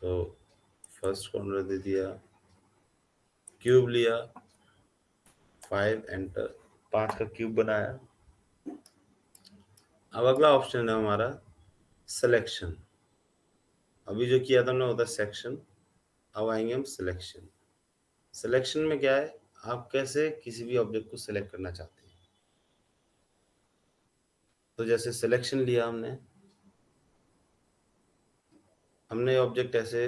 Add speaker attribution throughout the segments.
Speaker 1: तो first corner दे दिया, cube लिया, 5 एंटर, 5 का क्यूब बनाया। अब अगला ऑप्शन है हमारा सिलेक्शन। अभी जो किया था हमने होता सेक्शन, अब आएंगे हम सिलेक्शन। सिलेक्शन में क्या है, आप कैसे किसी भी ऑब्जेक्ट को सिलेक्ट करना चाहते हैं। तो जैसे सिलेक्शन लिया हमने ऑब्जेक्ट ऐसे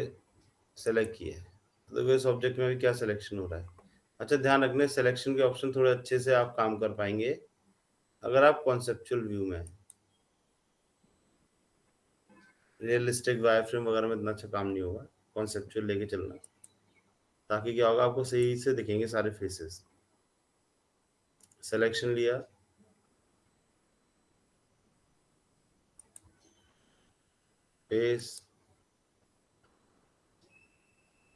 Speaker 1: सेलेक्ट किया है, तो देखो इस ऑब्जेक्ट में भी क्या सिलेक्शन हो रहा है। अच्छा ध्यान रखना, सिलेक्शन के ऑप्शन थोड़े अच्छे से आप काम कर पाएंगे अगर आप कॉन्सेप्चुअल व्यू में हैं। रियलिस्टिक वायरफ्रेम वगैरह में इतना अच्छा काम नहीं होगा, कॉन्सेप्चुअल लेके चलना, ताकि क्या होगा आपको सही से दिखेंगे सारे फेसेस। सिलेक्शन लिया, फेस,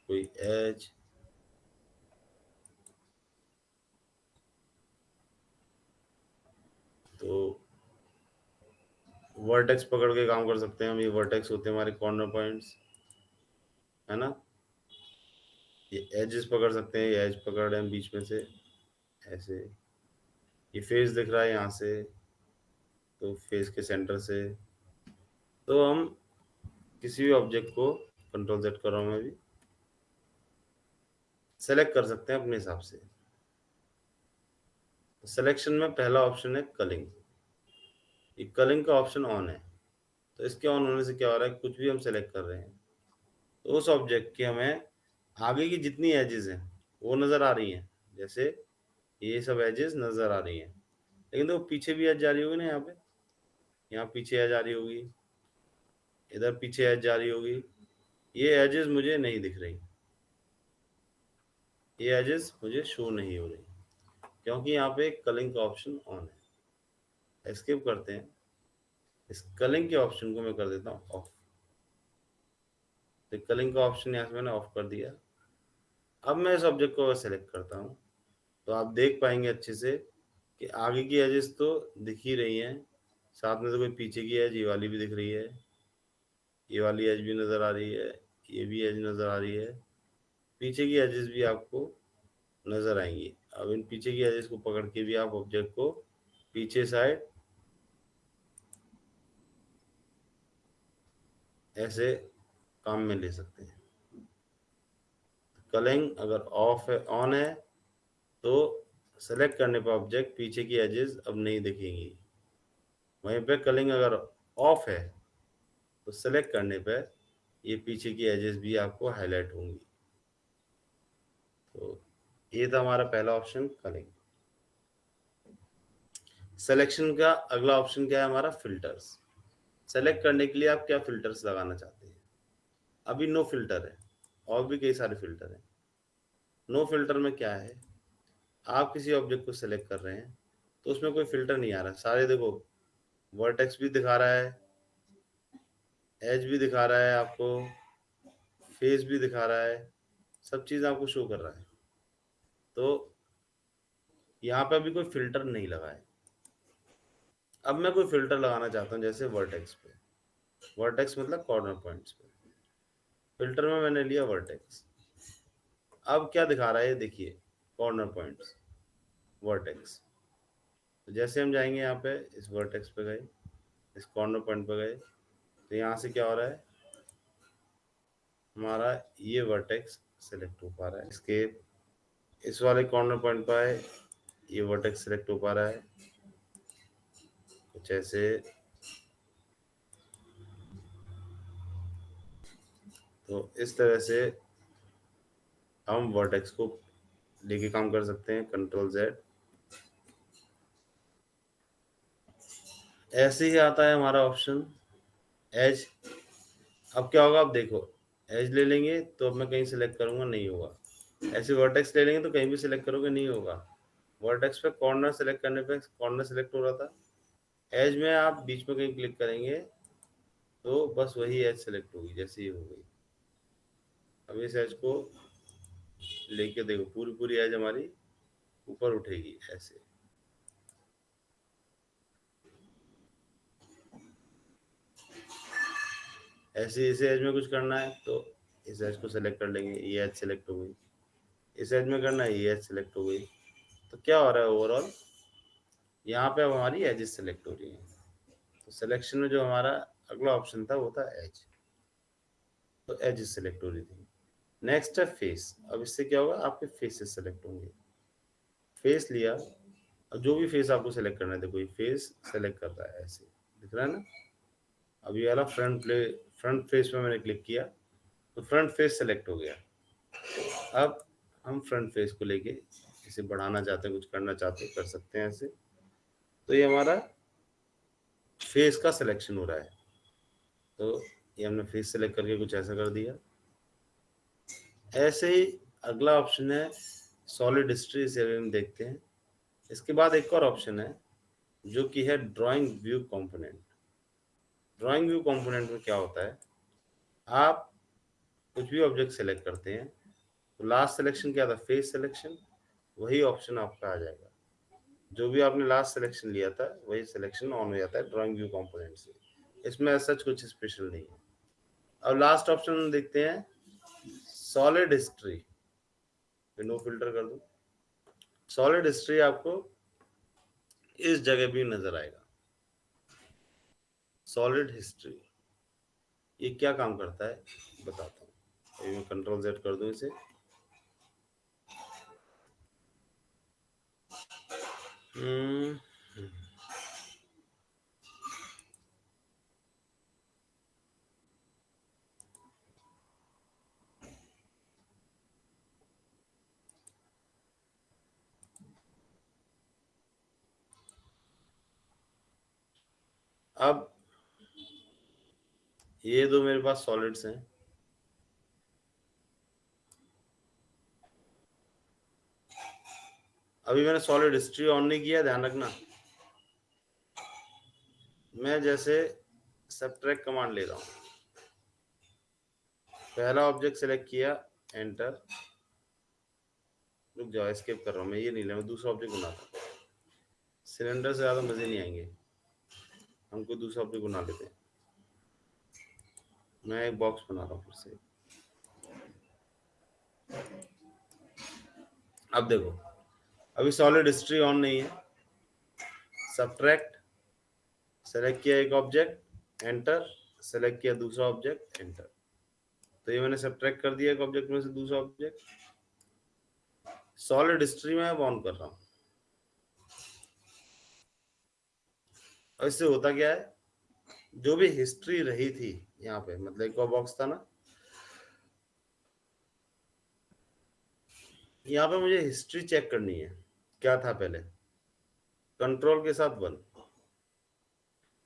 Speaker 1: कोई एज, तो वर्टेक्स पकड़ के काम कर सकते हैं हम। ये वर्टेक्स होते हैं हमारे कॉर्नर पॉइंट्स, है ना। ये एजेस पकड़ सकते हैं, ये एज पकड़ रहे हैं बीच में से ऐसे। ये फेस दिख रहा है यहाँ से, तो फेस के सेंटर से। तो हम किसी भी ऑब्जेक्ट को कंट्रोल जेड कर रहा हूँ मैं भी, सेलेक्ट कर सकते हैं अपने हिसाब से। सिलेक्शन में पहला ऑप्शन है कलिंग। ये कलिंग का ऑप्शन ऑन है, तो इसके ऑन होने से क्या हो रहा है, कुछ भी हम सेलेक्ट कर रहे हैं तो उस ऑब्जेक्ट की हमें आगे की जितनी एजेस हैं वो नजर आ रही हैं। जैसे ये सब एजेस नजर आ रही हैं, लेकिन तो पीछे भी एज जा रही होगी ना, यहाँ पे, यहाँ पीछे एज आ रही होगी, इधर पीछे एज जा रही होगी। ये एजेस मुझे नहीं दिख रही, ये एजेस मुझे शो नहीं हो रही, क्योंकि यहाँ पे कलिंग का ऑप्शन ऑन है। स्किप करते हैं, इस कलिंग के ऑप्शन को मैं कर देता हूँ ऑफ। तो कलिंग का ऑप्शन यहाँ से मैंने ऑफ कर दिया। अब मैं इस ऑब्जेक्ट को सेलेक्ट करता हूँ, तो आप देख पाएंगे अच्छे से कि आगे की एजेस तो दिख ही रही हैं, साथ में तो कोई पीछे की एज, ये वाली भी दिख रही है, ये वाली एज भी नजर आ रही है, ये भी एज नजर आ रही है, पीछे की एजेस भी आपको नजर आएंगी। अब इन पीछे की एजेस को पकड़ के भी आप ऑब्जेक्ट को पीछे साइड ऐसे काम में ले सकते हैं। कलिंग अगर ऑफ है, ऑन है, तो सेलेक्ट करने पर ऑब्जेक्ट पीछे की एजेस अब नहीं दिखेंगी। वहीं पे कलिंग अगर ऑफ है, तो सेलेक्ट करने पर ये पीछे की एजेस भी आपको हाईलाइट होंगी। तो ये था हमारा पहला ऑप्शन कलिंग। सिलेक्शन का अगला ऑप्शन क्या है हमारा, फिल्टर्स। सेलेक्ट करने के लिए आप क्या फिल्टर्स लगाना चाहते हैं। अभी नो फिल्टर है, और भी कई सारे फिल्टर हैं। नो फिल्टर में क्या है, आप किसी ऑब्जेक्ट को सेलेक्ट कर रहे हैं तो उसमें कोई फिल्टर नहीं आ रहा, सारे देखो, वर्टेक्स भी दिखा रहा है, एज भी दिखा रहा है आपको, फेस भी दिखा रहा है, सब चीज आपको शो कर रहा है। तो यहाँ पे अभी कोई फिल्टर नहीं लगा है। अब मैं कोई फिल्टर लगाना चाहता हूँ, जैसे वर्टेक्स पे, वर्टेक्स मतलब कॉर्नर पॉइंट्स पे। फिल्टर में मैंने लिया वर्टेक्स। अब क्या दिखा रहा है, ये देखिए, कॉर्नर पॉइंट्स, वर्टेक्स। तो जैसे हम जाएंगे यहाँ पे, इस वर्टेक्स पे गए, इस कॉर्नर पॉइंट पे गए, तो यहाँ से क्या हो रहा है, हमारा ये वर्टेक्स सेलेक्ट हो पा रहा है। इसके इस वाले कॉर्नर पॉइंट पे आए, ये वर्टेक्स सेलेक्ट हो पा रहा है कुछ ऐसे। तो इस तरह से हम वर्टेक्स को लेके काम कर सकते हैं, कंट्रोल जेड। ऐसे ही आता है हमारा ऑप्शन एज। अब क्या होगा, आप देखो, एज ले लेंगे तो अब मैं कहीं सेलेक्ट करूंगा नहीं होगा, ऐसे वर्टेक्स ले लेंगे तो कहीं भी सिलेक्ट करोगे नहीं होगा। वर्टेक्स पे कॉर्नर सेलेक्ट करने पे कॉर्नर सेलेक्ट हो रहा था, एज में आप बीच में कहीं क्लिक करेंगे तो बस वही एज सेलेक्ट होगी जैसे ही हो गई। अब इस एज को लेके देखो, पूरी पूरी एज हमारी ऊपर उठेगी ऐसे। ऐसे इसे एज में कुछ करना है तो इस एज को सेलेक्ट कर लेंगे, ये एज सेलेक्ट हो गई। इस एज में करना है, ये एज सेलेक्ट हो गई। तो क्या हो रहा है ओवरऑल, यहाँ पे अब हमारी एजेस सेलेक्ट हो रही हैं। तो सिलेक्शन में जो हमारा अगला ऑप्शन था वो था एज, तो एजेस सेलेक्ट हो रही थी। नेक्स्ट है फेस। अब इससे क्या होगा, आपके फेसेस सेलेक्ट होंगे। फेस लिया, अब जो भी फेस आपको सेलेक्ट करना है, देखो ये फेस सेलेक्ट कर रहा है, ऐसे दिख रहा है ना। अब ये वाला फ्रंट फेस पे मैंने क्लिक किया तो फ्रंट फेस सेलेक्ट हो गया। अब हम फ्रंट फेस को लेके इसे बढ़ाना चाहते हैं, कुछ करना चाहते हैं, कर सकते हैं ऐसे। तो ये हमारा फेस का सिलेक्शन हो रहा है। तो ये हमने फेस सेलेक्ट करके कुछ ऐसा कर दिया। ऐसे ही अगला ऑप्शन है सॉलिड हिस्ट्री, इसे अभी हम देखते हैं। इसके बाद एक और ऑप्शन है जो कि है drawing view component. Drawing view component में क्या होता है, आप कुछ भी ऑब्जेक्ट सेलेक्ट करते हैं तो लास्ट सिलेक्शन क्या था, फेस सिलेक्शन, वही ऑप्शन आपका आ जाएगा। जो भी आपने लास्ट सिलेक्शन लिया था वही सिलेक्शन ऑन हो जाता है ड्राइंग व्यू कंपोनेंट से। इसमें सच कुछ स्पेशल नहीं है। अब लास्ट ऑप्शन देखते हैं सॉलिड हिस्ट्री, नो फिल्टर कर दो। सॉलिड हिस्ट्री आपको इस जगह भी नजर आएगा। सॉलिड हिस्ट्री ये क्या काम करता है बताता हूँ। अभी मैं कंट्रोल जेड कर दूं इसे। हम्म, अब ये दो मेरे पास सॉलिड्स हैं। अभी मैंने सॉलिड हिस्ट्री ऑन नहीं किया, ध्यान रखना। मैं जैसे सबट्रैक्ट कमांड ले रहा हूँ, पहला ऑब्जेक्ट सेलेक्ट किया, एंटर। रुक जाओ, एस्केप कर रहा हूँ मैं, ये नहीं ले, मैं दूसरा ऑब्जेक्ट बनाता हूँ। सिलेंडर से ज्यादा मजे नहीं आएंगे, हम कोई दूसरा ऑब्जेक्ट बना लेते हैं। मैं एक बॉक्स बना रहा हूँ फिर से। अब देखो, अभी सॉलिड हिस्ट्री ऑन नहीं है। सबट्रैक्ट, सेलेक्ट किया एक ऑब्जेक्ट, एंटर, सेलेक्ट किया दूसरा ऑब्जेक्ट, एंटर। तो ये मैंने सबट्रैक्ट कर दिया एक ऑब्जेक्ट में से दूसरा ऑब्जेक्ट। सॉलिड हिस्ट्री में अब ऑन कर रहा हूँ। और इससे होता क्या है, जो भी हिस्ट्री रही थी यहाँ पे, मतलब एक और बॉक्स था ना, यहाँ पे मुझे हिस्ट्री चेक करनी है। क्या था पहले, कंट्रोल के साथ वन,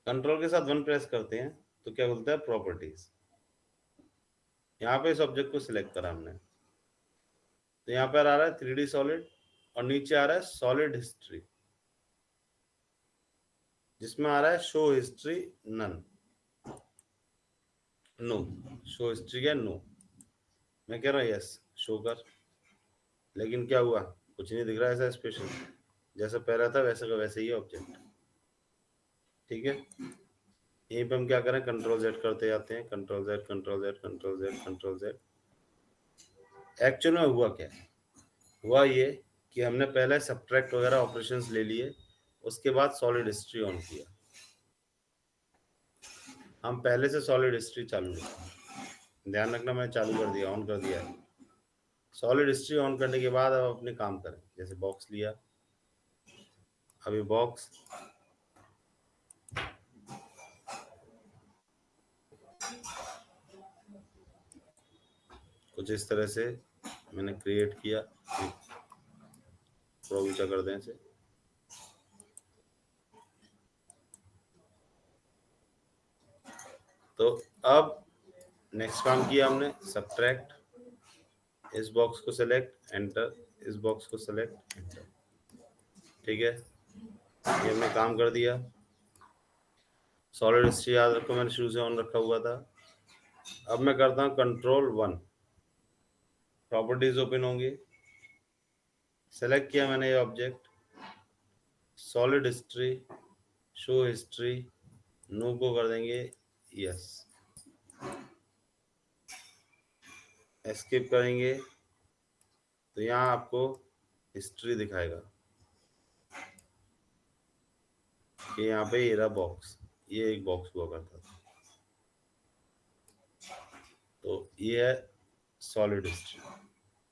Speaker 1: कंट्रोल के साथ वन प्रेस करते हैं तो क्या बोलता है, प्रॉपर्टीज। यहाँ पे इस ऑब्जेक्ट को सिलेक्ट करा हमने, तो यहाँ पर आ रहा है 3D सॉलिड, और नीचे आ रहा है सॉलिड हिस्ट्री, जिसमें आ रहा है show history none, no. Show history है नो, मैं कह रहा हूँ यस शो कर। लेकिन क्या हुआ, कुछ नहीं दिख रहा ऐसा स्पेशल, जैसा पहला था वैसे का वैसे ही ऑब्जेक्ट। ठीक है, यहीं पे हम क्या करें, कंट्रोल जेड करते जाते हैं, control Z, control Z, control Z, control Z. Actual में हुआ क्या है, हुआ ये कि हमने पहले सब्ट्रैक्ट वगैरह ऑपरेशंस ले लिए, उसके बाद सॉलिड हिस्ट्री ऑन किया। हम पहले से सॉलिड हिस्ट्री चालू रखा, ध्यान रखना, मैंने चालू कर दिया, ऑन कर दिया है। सॉलिड हिस्ट्री ऑन करने के बाद अब अपने काम करें, जैसे बॉक्स लिया, अभी बॉक्स कुछ इस तरह से मैंने क्रिएट किया, थोड़ा ऊंचा कर दें इसे। तो अब नेक्स्ट काम किया हमने, सब्ट्रैक्ट, इस बॉक्स को सेलेक्ट, एंटर, इस बॉक्स को सेलेक्ट, एंटर। ठीक है, ये हमने काम कर दिया। सॉलिड हिस्ट्री याद रखो मैंने शुरू से ऑन रखा हुआ था। अब मैं करता हूँ कंट्रोल वन, प्रॉपर्टीज ओपन होंगी, सेलेक्ट किया मैंने ये object, solid history, show history, no को कर देंगे यस। एस्केप करेंगे तो यहाँ आपको हिस्ट्री दिखाएगा कि यहाँ पे ये रहा बॉक्स, ये एक बॉक्स हुआ करता था। तो ये है सॉलिड हिस्ट्री।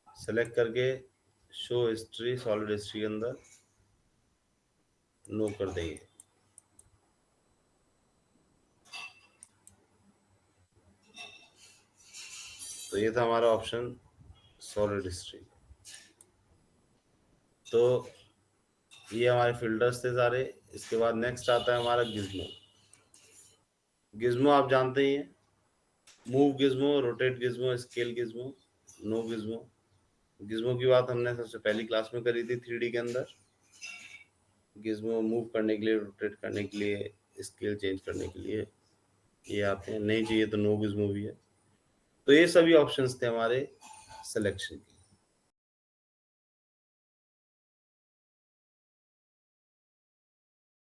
Speaker 1: सेलेक्ट करके शो हिस्ट्री सॉलिड हिस्ट्री के अंदर नो कर देंगे। तो ये था हमारा ऑप्शन सॉलिड हिस्ट्री। तो ये हमारे फिल्टर्स थे सारे। इसके बाद नेक्स्ट आता है हमारा गिज्मो। गिज्मो आप जानते ही हैं, move gizmo, rotate gizmo, scale gizmo, no gizmo. Gizmo की बात हमने सबसे पहली क्लास में करी थी 3D के अंदर। गिज्मो मूव करने के लिए, रोटेट करने के लिए, स्केल चेंज करने के लिए ये आते हैं। नहीं चाहिए तो नो गिज्मो भी है। तो ये सभी ऑप्शंस थे हमारे सिलेक्शन के।